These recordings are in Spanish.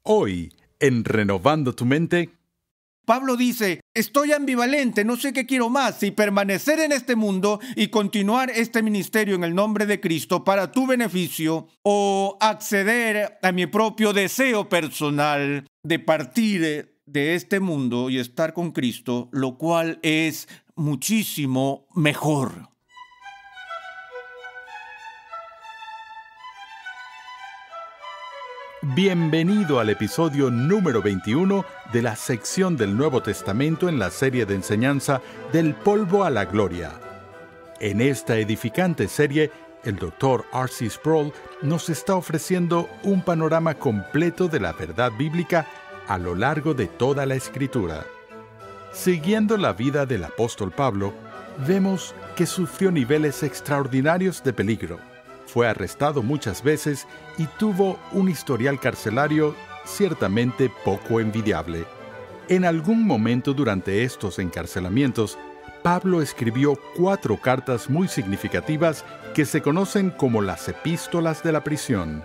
Hoy, en Renovando tu Mente, Pablo dice, estoy ambivalente, no sé qué quiero más, si permanecer en este mundo y continuar este ministerio en el nombre de Cristo para tu beneficio o acceder a mi propio deseo personal de partir de este mundo y estar con Cristo, lo cual es muchísimo mejor. bienvenido al episodio número 21 de la sección del Nuevo Testamento en la serie de enseñanza Del polvo a la gloria. En esta edificante serie, el Dr. R.C. Sproul nos está ofreciendo un panorama completo de la verdad bíblica a lo largo de toda la Escritura. Siguiendo la vida del apóstol Pablo, vemos que sufrió niveles extraordinarios de peligro. Fue arrestado muchas veces y tuvo un historial carcelario ciertamente poco envidiable. En algún momento durante estos encarcelamientos, Pablo escribió 4 cartas muy significativas que se conocen como las epístolas de la prisión.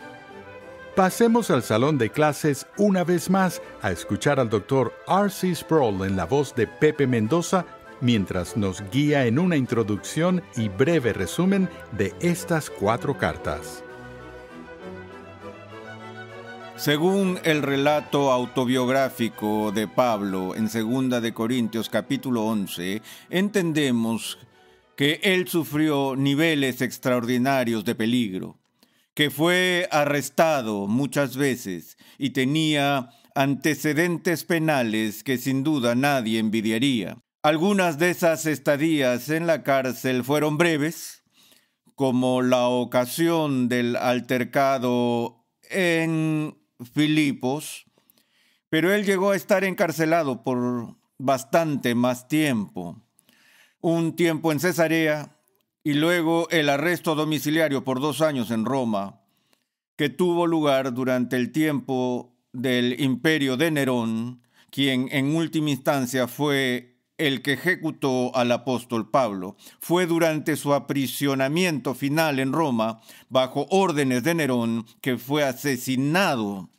Pasemos al salón de clases una vez más a escuchar al Dr. R.C. Sproul en la voz de Pepe Mendoza mientras nos guía en una introducción y breve resumen de estas 4 cartas. Según el relato autobiográfico de Pablo en 2 de Corintios capítulo 11, entendemos que él sufrió niveles extraordinarios de peligro, que fue arrestado muchas veces y tenía antecedentes penales que sin duda nadie envidiaría. Algunas de esas estadías en la cárcel fueron breves, como la ocasión del altercado en Filipos, pero él llegó a estar encarcelado por bastante más tiempo. Un tiempo en Cesarea y luego el arresto domiciliario por 2 años en Roma, que tuvo lugar durante el tiempo del imperio de Nerón, quien en última instancia fue el que ejecutó al apóstol Pablo. Fue durante su aprisionamiento final en Roma, bajo órdenes de Nerón, que fue asesinado.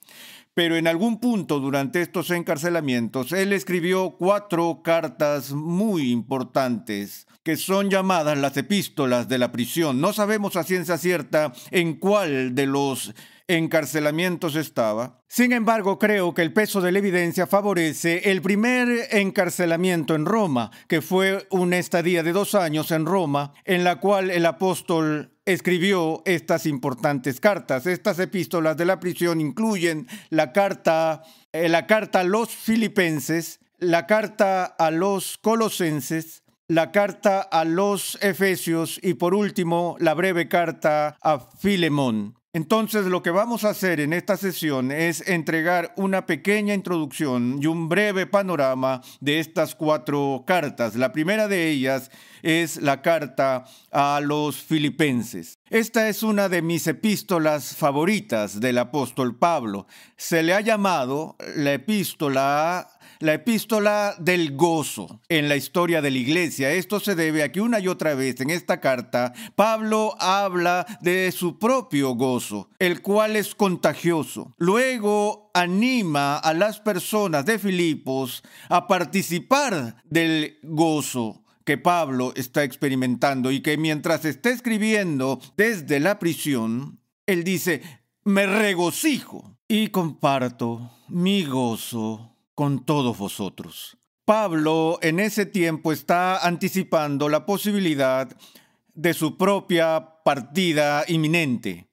Pero en algún punto durante estos encarcelamientos, él escribió 4 cartas muy importantes, que son llamadas las epístolas de la prisión. No sabemos a ciencia cierta en cuál de los encarcelamientos estaba. Sin embargo, creo que el peso de la evidencia favorece el primer encarcelamiento en Roma, que fue una estadía de 2 años en Roma, en la cual el apóstol escribió estas importantes cartas. Estas epístolas de la prisión incluyen la carta a los Filipenses, la carta a los Colosenses, la carta a los Efesios y por último la breve carta a Filemón. Entonces, lo que vamos a hacer en esta sesión es entregar una pequeña introducción y un breve panorama de estas 4 cartas. La primera de ellas es la carta a los Filipenses. Esta es una de mis epístolas favoritas del apóstol Pablo. Se le ha llamado la epístola del gozo en la historia de la iglesia. Esto se debe a que una y otra vez en esta carta Pablo habla de su propio gozo, el cual es contagioso. Luego anima a las personas de Filipos a participar del gozo que Pablo está experimentando y que mientras está escribiendo desde la prisión, él dice, me regocijo y comparto mi gozo con todos vosotros. Pablo en ese tiempo está anticipando la posibilidad de su propia partida inminente,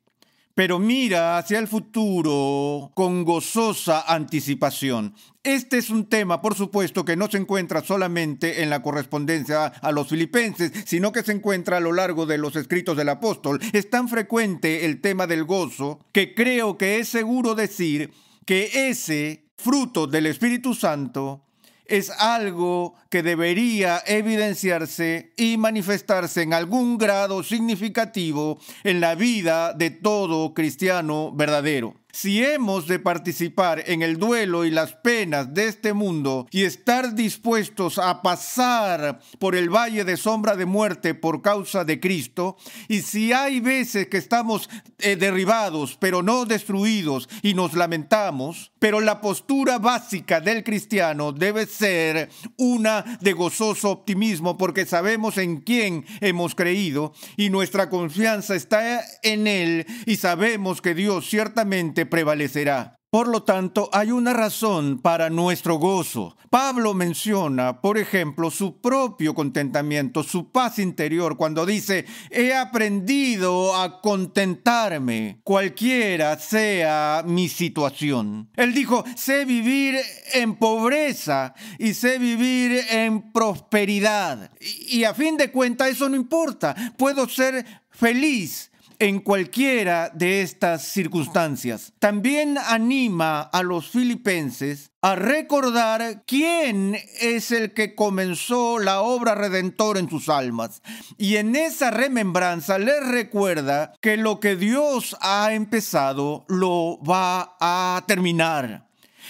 pero mira hacia el futuro con gozosa anticipación. Este es un tema, por supuesto, que no se encuentra solamente en la correspondencia a los filipenses, sino que se encuentra a lo largo de los escritos del apóstol. Es tan frecuente el tema del gozo que creo que es seguro decir que ese fruto del Espíritu Santo es algo que debería evidenciarse y manifestarse en algún grado significativo en la vida de todo cristiano verdadero. Si hemos de participar en el duelo y las penas de este mundo y estar dispuestos a pasar por el valle de sombra de muerte por causa de Cristo, y si hay veces que estamos derribados pero no destruidos y nos lamentamos, pero la postura básica del cristiano debe ser una de gozoso optimismo, porque sabemos en quién hemos creído y nuestra confianza está en Él, y sabemos que Dios ciertamente prevalecerá. Por lo tanto, hay una razón para nuestro gozo. Pablo menciona, por ejemplo, su propio contentamiento, su paz interior, cuando dice: he aprendido a contentarme, cualquiera sea mi situación. Él dijo: sé vivir en pobreza y sé vivir en prosperidad. Y a fin de cuentas, eso no importa. Puedo ser feliz en cualquiera de estas circunstancias. También anima a los filipenses a recordar quién es el que comenzó la obra redentora en sus almas. Y en esa remembranza les recuerda que lo que Dios ha empezado lo va a terminar.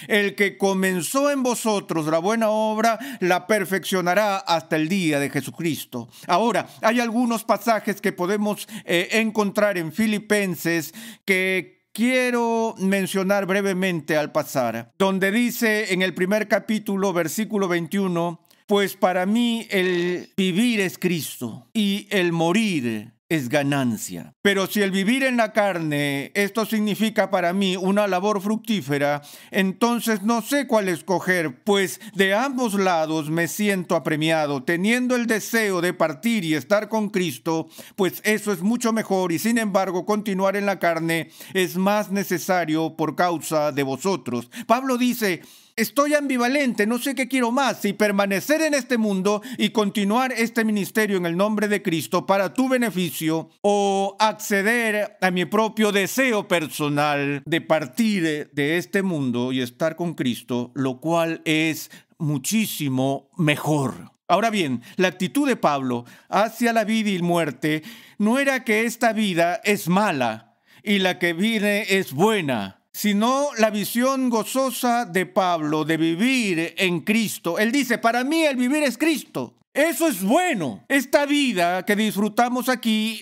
El que comenzó en vosotros la buena obra, la perfeccionará hasta el día de Jesucristo. Ahora, hay algunos pasajes que podemos encontrar en Filipenses que quiero mencionar brevemente al pasar, donde dice en el primer capítulo, versículo 21, pues para mí el vivir es Cristo y el morir es ganancia. Pero si el vivir en la carne, esto significa para mí una labor fructífera, entonces no sé cuál escoger, pues de ambos lados me siento apremiado, teniendo el deseo de partir y estar con Cristo, pues eso es mucho mejor, y sin embargo continuar en la carne es más necesario por causa de vosotros. Pablo dice: estoy ambivalente, no sé qué quiero más, si permanecer en este mundo y continuar este ministerio en el nombre de Cristo para tu beneficio, o acceder a mi propio deseo personal de partir de este mundo y estar con Cristo, lo cual es muchísimo mejor. Ahora bien, la actitud de Pablo hacia la vida y muerte no era que esta vida es mala y la que viene es buena, sino la visión gozosa de Pablo de vivir en Cristo. Él dice: para mí el vivir es Cristo. Eso es bueno. Esta vida que disfrutamos aquí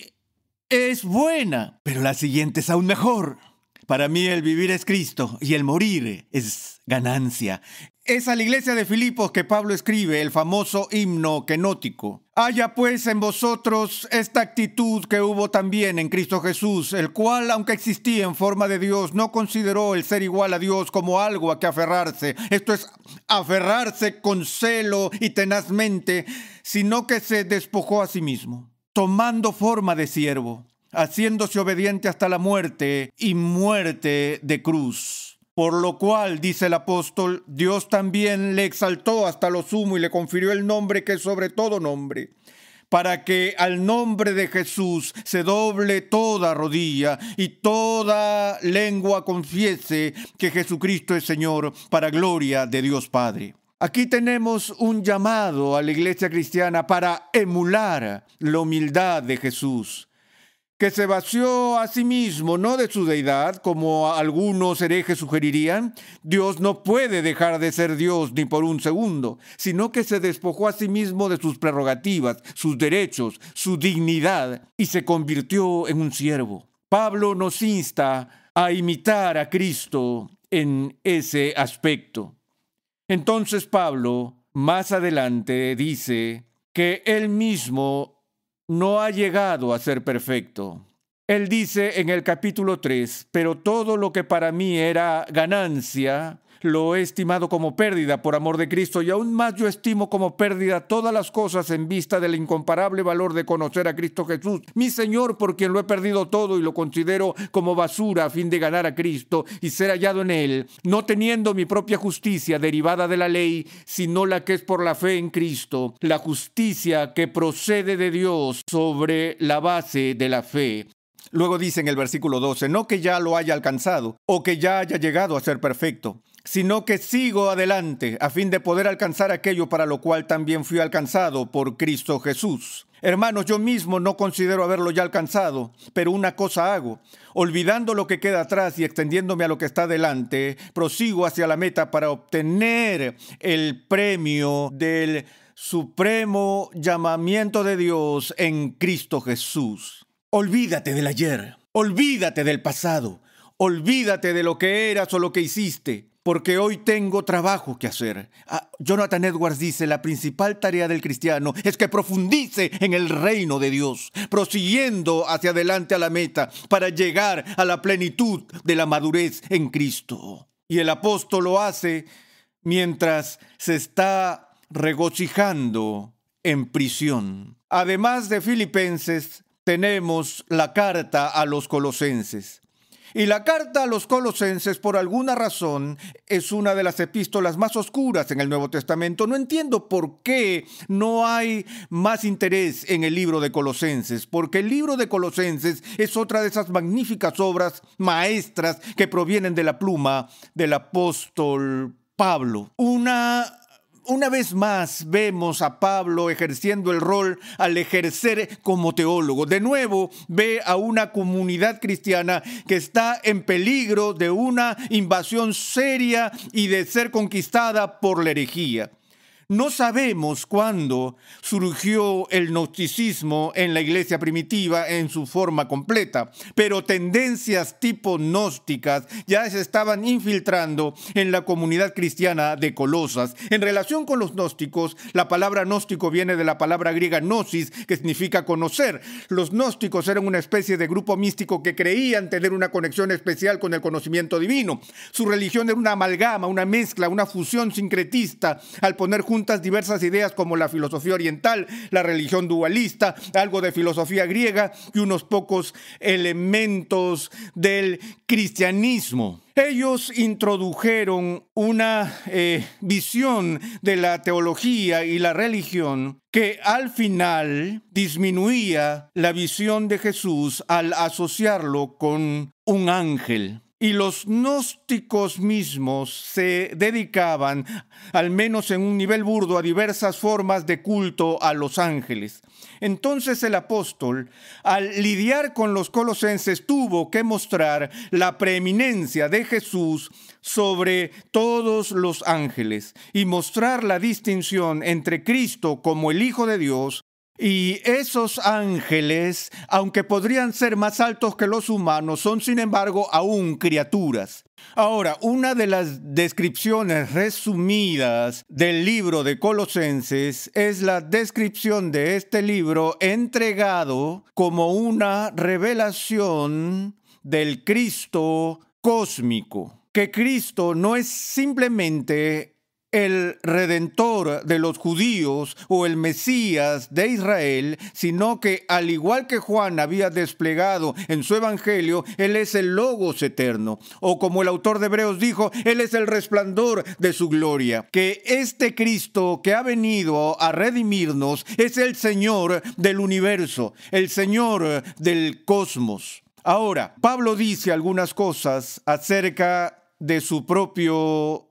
es buena, pero la siguiente es aún mejor. Para mí el vivir es Cristo y el morir es ganancia. Es a la iglesia de Filipos que Pablo escribe el famoso himno kenótico. Haya pues en vosotros esta actitud que hubo también en Cristo Jesús, el cual, aunque existía en forma de Dios, no consideró el ser igual a Dios como algo a que aferrarse. Esto es, aferrarse con celo y tenazmente, sino que se despojó a sí mismo, tomando forma de siervo, haciéndose obediente hasta la muerte y muerte de cruz. Por lo cual, dice el apóstol, Dios también le exaltó hasta lo sumo y le confirió el nombre que es sobre todo nombre, para que al nombre de Jesús se doble toda rodilla y toda lengua confiese que Jesucristo es Señor, para gloria de Dios Padre. Aquí tenemos un llamado a la iglesia cristiana para emular la humildad de Jesús, que se vació a sí mismo, no de su deidad, como algunos herejes sugerirían. Dios no puede dejar de ser Dios ni por un segundo, sino que se despojó a sí mismo de sus prerrogativas, sus derechos, su dignidad, y se convirtió en un siervo. Pablo nos insta a imitar a Cristo en ese aspecto. Entonces Pablo, más adelante, dice que él mismo no ha llegado a ser perfecto. Él dice en el capítulo 3, pero todo lo que para mí era ganancia, lo he estimado como pérdida por amor de Cristo, y aún más yo estimo como pérdida todas las cosas en vista del incomparable valor de conocer a Cristo Jesús, mi Señor, por quien lo he perdido todo y lo considero como basura a fin de ganar a Cristo y ser hallado en Él, no teniendo mi propia justicia derivada de la ley, sino la que es por la fe en Cristo, la justicia que procede de Dios sobre la base de la fe. Luego dice en el versículo 12, no que ya lo haya alcanzado o que ya haya llegado a ser perfecto, sino que sigo adelante a fin de poder alcanzar aquello para lo cual también fui alcanzado por Cristo Jesús. Hermanos, yo mismo no considero haberlo ya alcanzado, pero una cosa hago, olvidando lo que queda atrás y extendiéndome a lo que está delante, prosigo hacia la meta para obtener el premio del supremo llamamiento de Dios en Cristo Jesús. Olvídate del ayer, olvídate del pasado, olvídate de lo que eras o lo que hiciste, porque hoy tengo trabajo que hacer. Jonathan Edwards dice, la principal tarea del cristiano es que profundice en el reino de Dios, prosiguiendo hacia adelante a la meta para llegar a la plenitud de la madurez en Cristo. Y el apóstol lo hace mientras se está regocijando en prisión. Además de Filipenses, tenemos la carta a los Colosenses. Y la carta a los Colosenses, por alguna razón, es una de las epístolas más oscuras en el Nuevo Testamento. No entiendo por qué no hay más interés en el libro de Colosenses, porque el libro de Colosenses es otra de esas magníficas obras maestras que provienen de la pluma del apóstol Pablo. Una vez más vemos a Pablo ejerciendo el rol al ejercer como teólogo. De nuevo ve a una comunidad cristiana que está en peligro de una invasión seria y de ser conquistada por la herejía. No sabemos cuándo surgió el gnosticismo en la iglesia primitiva en su forma completa, pero tendencias tipo gnósticas ya se estaban infiltrando en la comunidad cristiana de Colosas. En relación con los gnósticos, la palabra gnóstico viene de la palabra griega gnosis, que significa conocer. Los gnósticos eran una especie de grupo místico que creían tener una conexión especial con el conocimiento divino. Su religión era una amalgama, una mezcla, una fusión sincretista, al poner juntas diversas ideas como la filosofía oriental, la religión dualista, algo de filosofía griega y unos pocos elementos del cristianismo. Ellos introdujeron una visión de la teología y la religión que al final disminuía la visión de Jesús al asociarlo con un ángel. Y los gnósticos mismos se dedicaban, al menos en un nivel burdo, a diversas formas de culto a los ángeles. Entonces el apóstol, al lidiar con los colosenses, tuvo que mostrar la preeminencia de Jesús sobre todos los ángeles y mostrar la distinción entre Cristo como el Hijo de Dios y esos ángeles, aunque podrían ser más altos que los humanos, son sin embargo aún criaturas. Ahora, una de las descripciones resumidas del libro de Colosenses es la descripción de este libro entregado como una revelación del Cristo cósmico. Que Cristo no es simplemente el Redentor de los judíos o el Mesías de Israel, sino que al igual que Juan había desplegado en su evangelio, Él es el Logos eterno, o como el autor de Hebreos dijo, Él es el resplandor de su gloria. Que este Cristo que ha venido a redimirnos es el Señor del universo, el Señor del cosmos. Ahora, Pablo dice algunas cosas acerca de su propio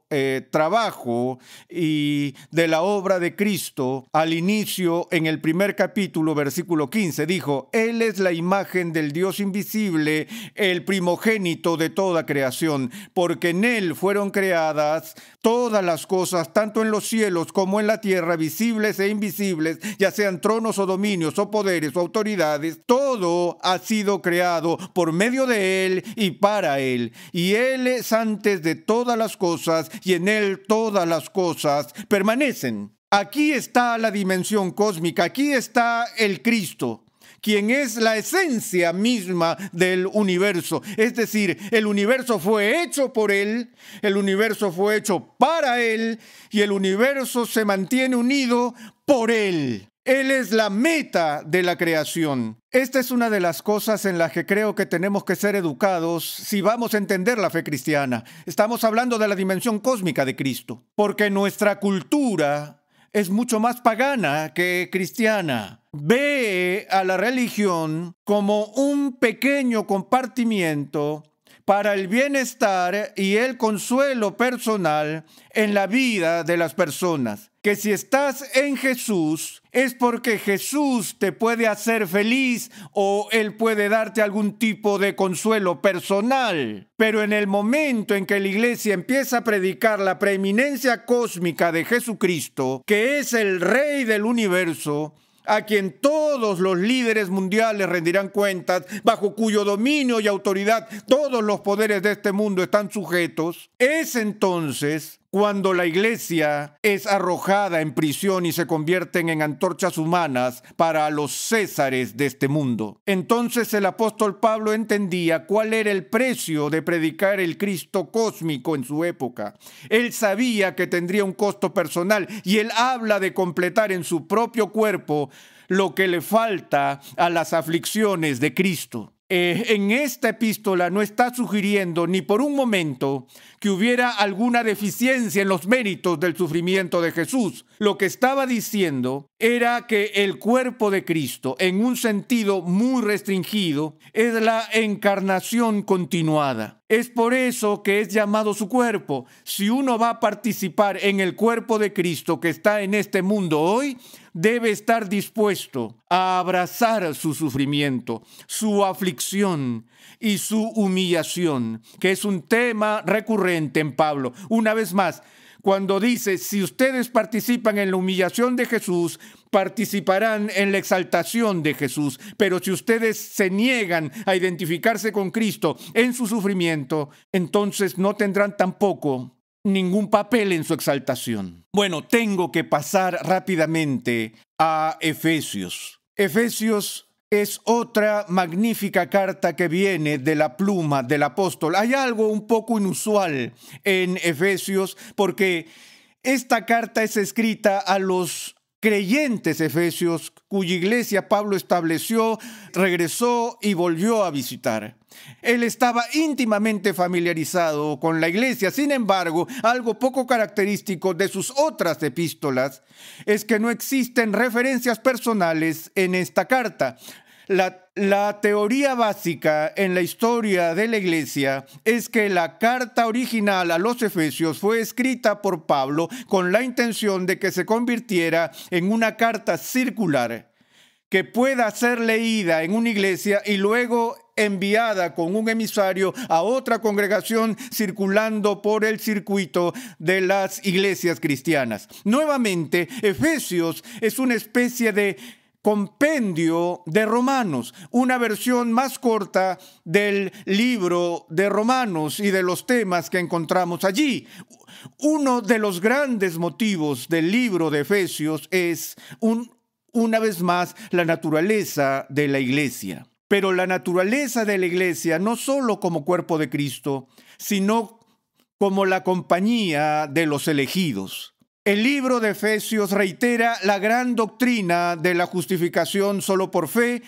trabajo y de la obra de Cristo. Al inicio, en el primer capítulo, versículo 15, dijo: Él es la imagen del Dios invisible, el primogénito de toda creación, porque en Él fueron creadas todas las cosas, tanto en los cielos como en la tierra, visibles e invisibles, ya sean tronos o dominios o poderes o autoridades. Todo ha sido creado por medio de Él y para Él, y Él es antes de todas las cosas, y en Él todas las cosas permanecen. Aquí está la dimensión cósmica, aquí está el Cristo, quien es la esencia misma del universo. Es decir, el universo fue hecho por Él, el universo fue hecho para Él, y el universo se mantiene unido por Él. Él es la meta de la creación. Esta es una de las cosas en las que creo que tenemos que ser educados si vamos a entender la fe cristiana. Estamos hablando de la dimensión cósmica de Cristo, porque nuestra cultura es mucho más pagana que cristiana. Ve a la religión como un pequeño compartimiento para el bienestar y el consuelo personal en la vida de las personas. Que si estás en Jesús es porque Jesús te puede hacer feliz o Él puede darte algún tipo de consuelo personal. Pero en el momento en que la iglesia empieza a predicar la preeminencia cósmica de Jesucristo, que es el Rey del universo, a quien todos los líderes mundiales rendirán cuentas, bajo cuyo dominio y autoridad todos los poderes de este mundo están sujetos, es entonces cuando la iglesia es arrojada en prisión y se convierten en antorchas humanas para los césares de este mundo. Entonces el apóstol Pablo entendía cuál era el precio de predicar el Cristo cósmico en su época. Él sabía que tendría un costo personal y él habla de completar en su propio cuerpo lo que le falta a las aflicciones de Cristo. En esta epístola no está sugiriendo ni por un momento que hubiera alguna deficiencia en los méritos del sufrimiento de Jesús. Lo que estaba diciendo era que el cuerpo de Cristo, en un sentido muy restringido, es la encarnación continuada. Es por eso que es llamado su cuerpo. Si uno va a participar en el cuerpo de Cristo que está en este mundo hoy, debe estar dispuesto a abrazar su sufrimiento, su aflicción y su humillación, que es un tema recurrente en Pablo. Una vez más, cuando dice, si ustedes participan en la humillación de Jesús, participarán en la exaltación de Jesús. Pero si ustedes se niegan a identificarse con Cristo en su sufrimiento, entonces no tendrán tampoco ningún papel en su exaltación. Bueno, tengo que pasar rápidamente a Efesios. Efesios es otra magnífica carta que viene de la pluma del apóstol. Hay algo un poco inusual en Efesios porque esta carta es escrita a los creyentes efesios cuya iglesia Pablo estableció, regresó y volvió a visitar. Él estaba íntimamente familiarizado con la iglesia. Sin embargo, algo poco característico de sus otras epístolas es que no existen referencias personales en esta carta. La teoría básica en la historia de la iglesia es que la carta original a los Efesios fue escrita por Pablo con la intención de que se convirtiera en una carta circular que pueda ser leída en una iglesia y luego enviada con un emisario a otra congregación circulando por el circuito de las iglesias cristianas. Nuevamente, Efesios es una especie de compendio de Romanos, una versión más corta del libro de Romanos y de los temas que encontramos allí. Uno de los grandes motivos del libro de Efesios es, una vez más, la naturaleza de la iglesia. Pero la naturaleza de la iglesia no solo como cuerpo de Cristo, sino como la compañía de los elegidos. El libro de Efesios reitera la gran doctrina de la justificación solo por fe,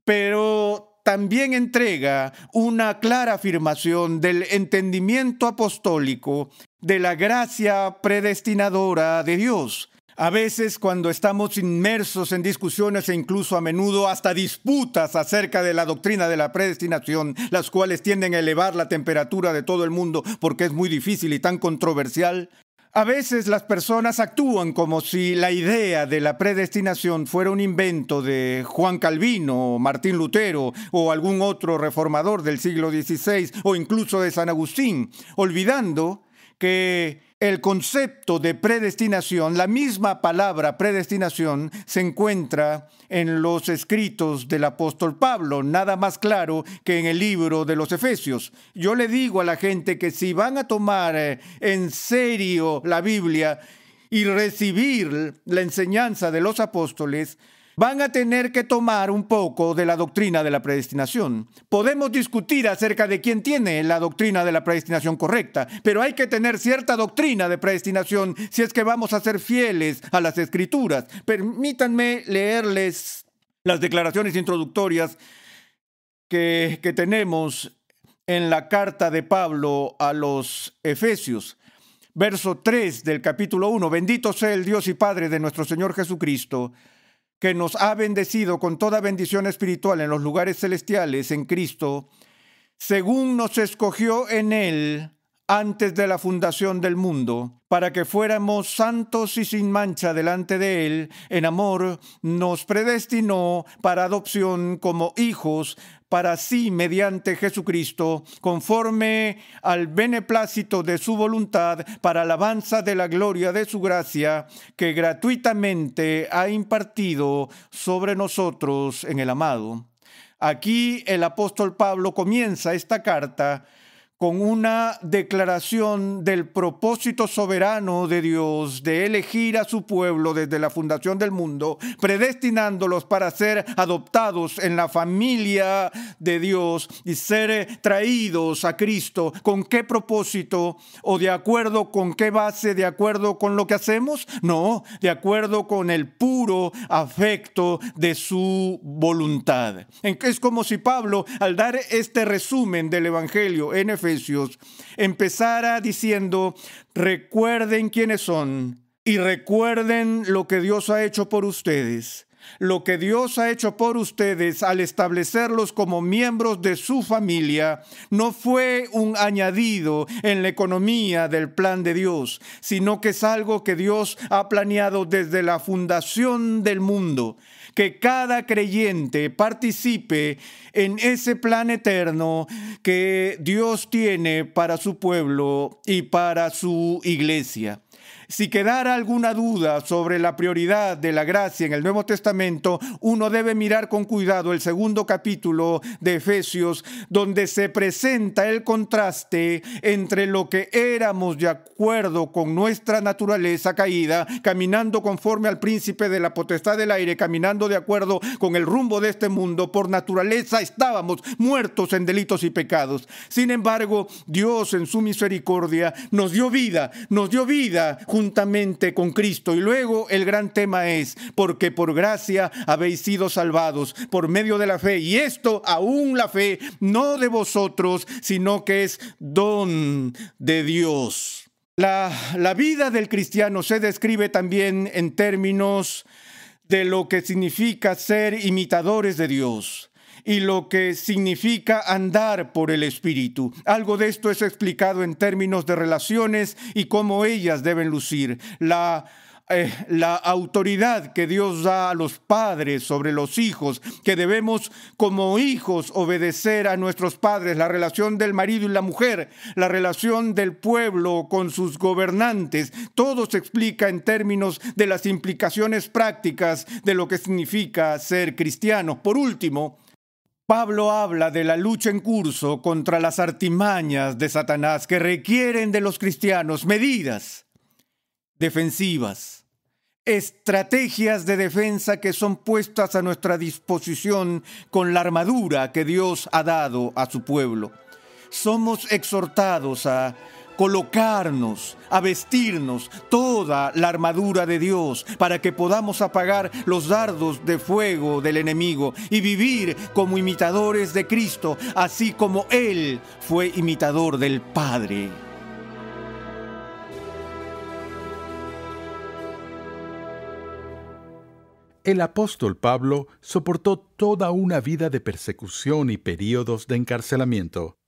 pero también entrega una clara afirmación del entendimiento apostólico de la gracia predestinadora de Dios. A veces, cuando estamos inmersos en discusiones e incluso a menudo hasta disputas acerca de la doctrina de la predestinación, las cuales tienden a elevar la temperatura de todo el mundo porque es muy difícil y tan controversial, a veces las personas actúan como si la idea de la predestinación fuera un invento de Juan Calvino, Martín Lutero o algún otro reformador del siglo XVI o incluso de San Agustín, olvidando que el concepto de predestinación, la misma palabra predestinación, se encuentra en los escritos del apóstol Pablo, nada más claro que en el libro de los Efesios. Yo le digo a la gente que si van a tomar en serio la Biblia y recibir la enseñanza de los apóstoles, van a tener que tomar un poco de la doctrina de la predestinación. Podemos discutir acerca de quién tiene la doctrina de la predestinación correcta, pero hay que tener cierta doctrina de predestinación si es que vamos a ser fieles a las Escrituras. Permítanme leerles las declaraciones introductorias que tenemos en la carta de Pablo a los Efesios. Verso 3 del capítulo 1. Bendito sea el Dios y Padre de nuestro Señor Jesucristo, que nos ha bendecido con toda bendición espiritual en los lugares celestiales en Cristo, según nos escogió en Él antes de la fundación del mundo, para que fuéramos santos y sin mancha delante de Él. En amor nos predestinó para adopción como hijos para sí mediante Jesucristo, conforme al beneplácito de su voluntad, para alabanza de la gloria de su gracia, que gratuitamente ha impartido sobre nosotros en el amado. Aquí el apóstol Pablo comienza esta carta con una declaración del propósito soberano de Dios de elegir a su pueblo desde la fundación del mundo, predestinándolos para ser adoptados en la familia de Dios y ser traídos a Cristo. ¿Con qué propósito? ¿O de acuerdo con qué base? ¿De acuerdo con lo que hacemos? No, de acuerdo con el puro afecto de su voluntad. Es como si Pablo, al dar este resumen del Evangelio en Efesios, empezara diciendo: recuerden quiénes son y recuerden lo que Dios ha hecho por ustedes. Lo que Dios ha hecho por ustedes al establecerlos como miembros de su familia no fue un añadido en la economía del plan de Dios, sino que es algo que Dios ha planeado desde la fundación del mundo. Que cada creyente participe en ese plan eterno que Dios tiene para su pueblo y para su iglesia. Si quedara alguna duda sobre la prioridad de la gracia en el Nuevo Testamento, uno debe mirar con cuidado el segundo capítulo de Efesios, donde se presenta el contraste entre lo que éramos de acuerdo con nuestra naturaleza caída, caminando conforme al príncipe de la potestad del aire, caminando de acuerdo con el rumbo de este mundo. Por naturaleza estábamos muertos en delitos y pecados. Sin embargo, Dios en su misericordia nos dio vida juntamente con Cristo. Y luego el gran tema es: porque por gracia habéis sido salvados por medio de la fe, y esto aún la fe no de vosotros, sino que es don de Dios. La vida del cristiano se describe también en términos de lo que significa ser imitadores de Dios y lo que significa andar por el Espíritu. Algo de esto es explicado en términos de relaciones y cómo ellas deben lucir. La autoridad que Dios da a los padres sobre los hijos, que debemos como hijos obedecer a nuestros padres, la relación del marido y la mujer, la relación del pueblo con sus gobernantes, todo se explica en términos de las implicaciones prácticas de lo que significa ser cristiano. Por último, Pablo habla de la lucha en curso contra las artimañas de Satanás que requieren de los cristianos medidas defensivas, estrategias de defensa que son puestas a nuestra disposición con la armadura que Dios ha dado a su pueblo. Somos exhortados a colocarnos, a vestirnos toda la armadura de Dios para que podamos apagar los dardos de fuego del enemigo y vivir como imitadores de Cristo, así como Él fue imitador del Padre. El apóstol Pablo soportó toda una vida de persecución y períodos de encarcelamiento.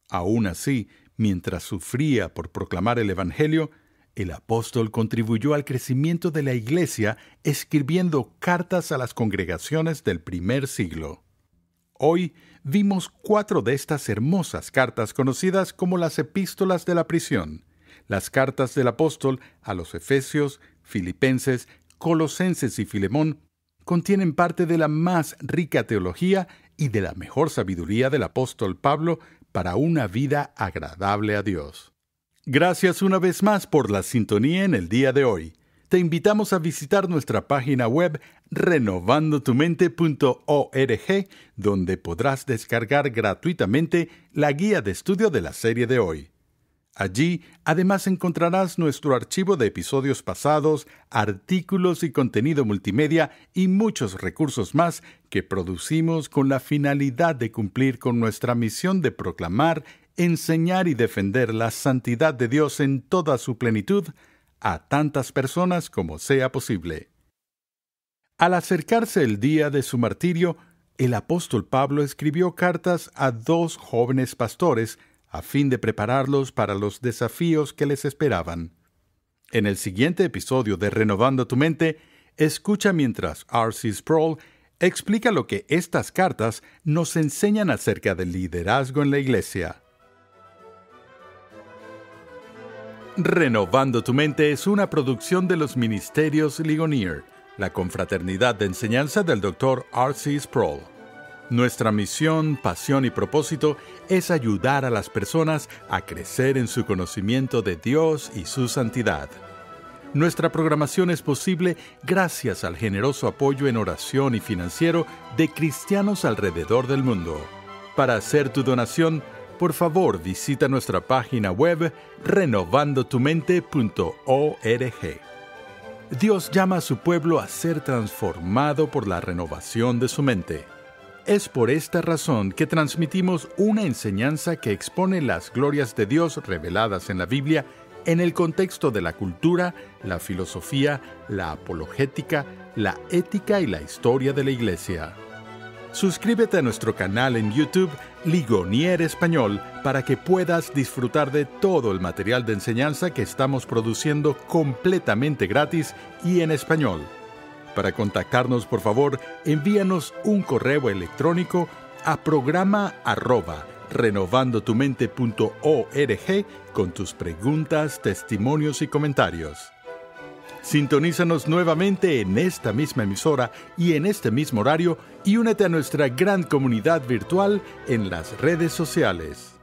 Aún así, mientras sufría por proclamar el Evangelio, el apóstol contribuyó al crecimiento de la iglesia escribiendo cartas a las congregaciones del primer siglo. Hoy vimos 4 de estas hermosas cartas conocidas como las epístolas de la prisión. Las cartas del apóstol a los Efesios, Filipenses, Colosenses y Filemón contienen parte de la más rica teología y de la mejor sabiduría del apóstol Pablo para una vida agradable a Dios. Gracias una vez más por la sintonía en el día de hoy. Te invitamos a visitar nuestra página web renovandotumente.org, donde podrás descargar gratuitamente la guía de estudio de la serie de hoy. Allí, además, encontrarás nuestro archivo de episodios pasados, artículos y contenido multimedia y muchos recursos más que producimos con la finalidad de cumplir con nuestra misión de proclamar enseñar y defender la santidad de Dios en toda su plenitud a tantas personas como sea posible. Al acercarse el día de su martirio, el apóstol Pablo escribió cartas a 2 jóvenes pastores a fin de prepararlos para los desafíos que les esperaban. En el siguiente episodio de Renovando tu Mente, escucha mientras R.C. Sproul explica lo que estas cartas nos enseñan acerca del liderazgo en la iglesia. Renovando tu Mente es una producción de los Ministerios Ligonier, la confraternidad de enseñanza del Dr. R.C. Sproul. Nuestra misión, pasión y propósito es ayudar a las personas a crecer en su conocimiento de Dios y su santidad. Nuestra programación es posible gracias al generoso apoyo en oración y financiero de cristianos alrededor del mundo. Para hacer tu donación, por favor visita nuestra página web renovandotumente.org. Dios llama a su pueblo a ser transformado por la renovación de su mente. Es por esta razón que transmitimos una enseñanza que expone las glorias de Dios reveladas en la Biblia en el contexto de la cultura, la filosofía, la apologética, la ética y la historia de la Iglesia. Suscríbete a nuestro canal en YouTube, Ligonier Español, para que puedas disfrutar de todo el material de enseñanza que estamos produciendo completamente gratis y en español. Para contactarnos, por favor, envíanos un correo electrónico a programa@renovandotumente.org con tus preguntas, testimonios y comentarios. Sintonízanos nuevamente en esta misma emisora y en este mismo horario y únete a nuestra gran comunidad virtual en las redes sociales.